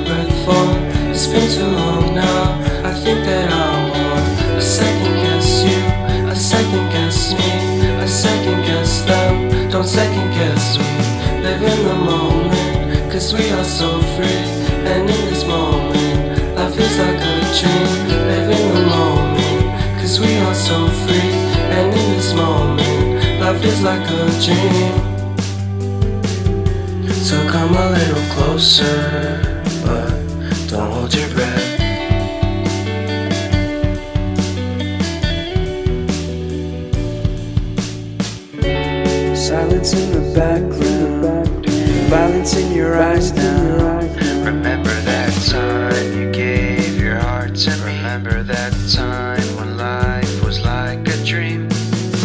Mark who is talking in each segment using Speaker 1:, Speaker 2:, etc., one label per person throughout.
Speaker 1: your breath fall. It's been too long now. I think that I want a second guess you, a second guess me, a second guess them. Don't second guess me. Live in the moment, cause we are so free. And in this moment, life is like a dream. Live in the moment, cause we are so free. And in this moment, life is like a dream. So come a little closer, but don't hold your breath. Silence in the background, violence in your eyes now.
Speaker 2: Remember that time you gave your heart to me. Remember that time when life was like a dream.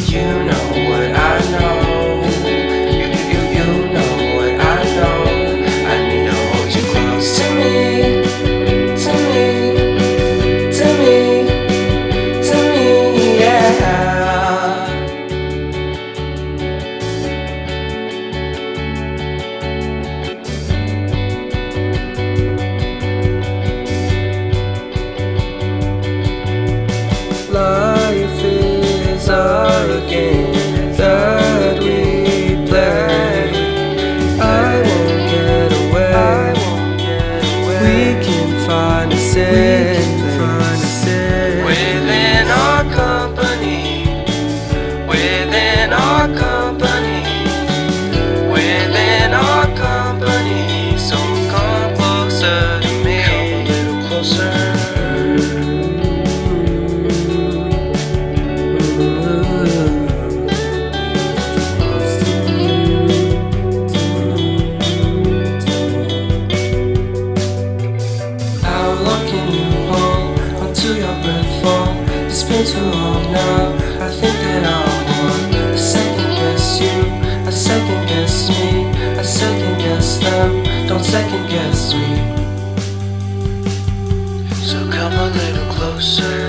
Speaker 1: You know what I know. You know what I know. I need to hold you close to me, to me, to me, to me, yeah. Life is a game that we play. I won't get away. We can find a safe
Speaker 2: Within our company, within our company, within our company. So come closer to me, come a little closer.
Speaker 1: It's been too long now. I think that I want a second guess you, a second guess me, a second guess them. Don't second guess me.
Speaker 2: So come a little closer.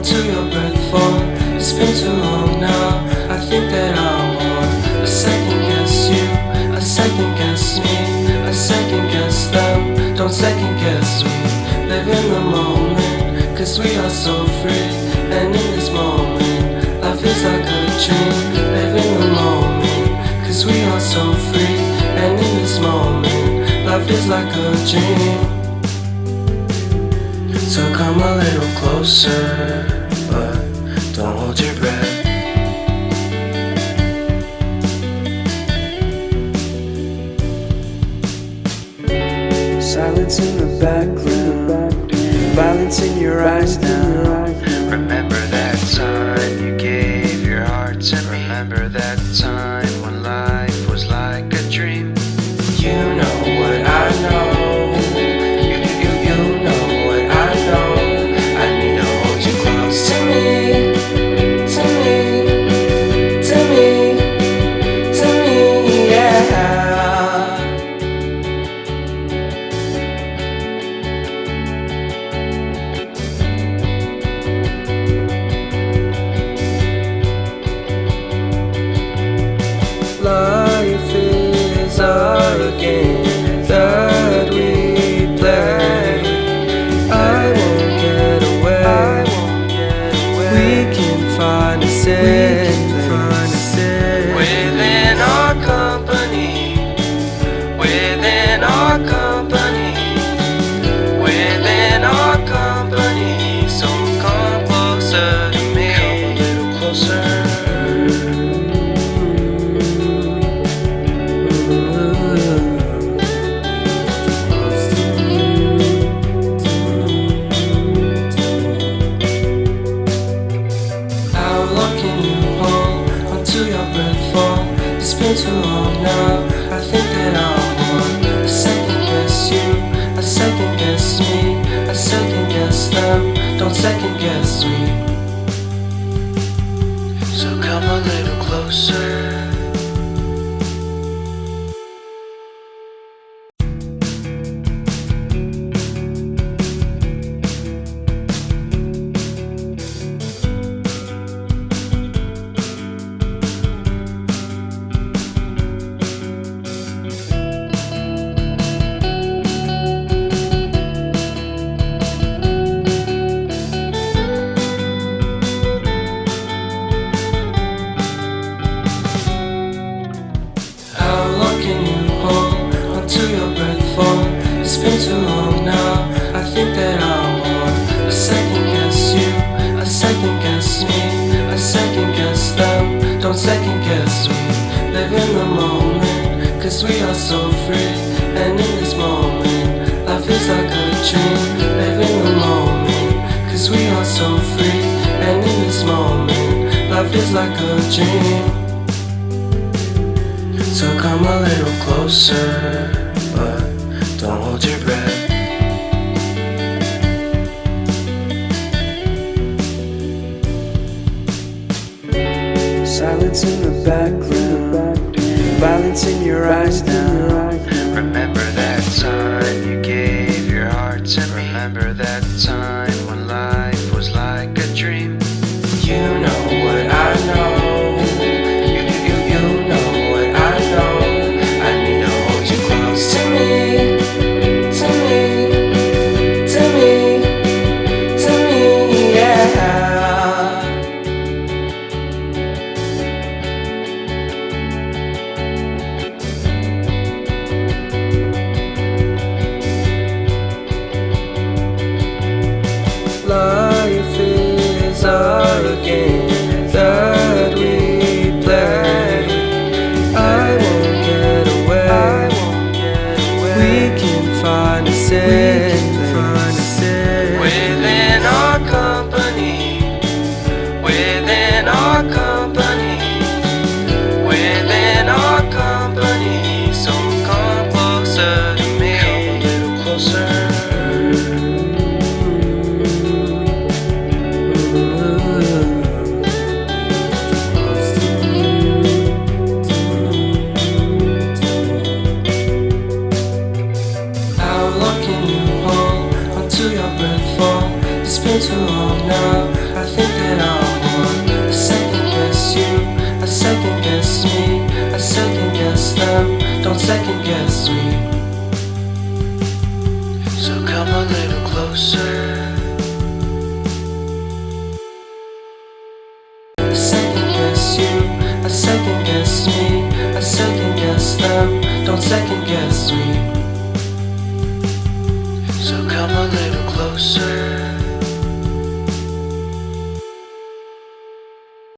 Speaker 1: Until your breath fall. It's been too long now. I think that I want a second guess you, a second guess me, a second guess them. Don't second guess me. Live in the moment, cause we are so free. And in this moment, life is like a dream. Live in the moment, cause we are so free. And in this moment, life is like a dream. So come a little closer, but don't hold your breath. Silence in the background, violence in your eyes now.
Speaker 2: Remember that time you gave your heart to me. Remember that time when life was like a dream.
Speaker 1: You know what I know. Life is a game that we play. I won't get away. We can find a safe
Speaker 2: within our company, within our company, within our company. So come closer to me, come a little closer.
Speaker 1: guess me.
Speaker 2: So come a little closer.
Speaker 1: Until your breath fall. It's been too long now. I think that I want a second guess you, a second guess me, a second guess them. Don't second guess me. Live in the moment, cause we are so free. And in this moment, life is like a dream. Live in the moment, cause we are so free. And in this moment, life is like a dream. So come a little closer, but don't hold your breath.
Speaker 2: Silence in the background, violence in your eyes now. Remember that time you gave your heart to me. Remember that time when life was like a dream.
Speaker 1: You know what I know. Life is a game that we play. I won't get away. We can find a safe place within our company. Within our company. Within our company. So come closer to me.
Speaker 2: Come a little closer.
Speaker 1: It's been too long now. I think that I want a second guess you, a second guess me, a second guess them. Don't second guess me.
Speaker 2: So come a little closer.
Speaker 1: A second guess you, a second guess me, a second guess them. Don't second guess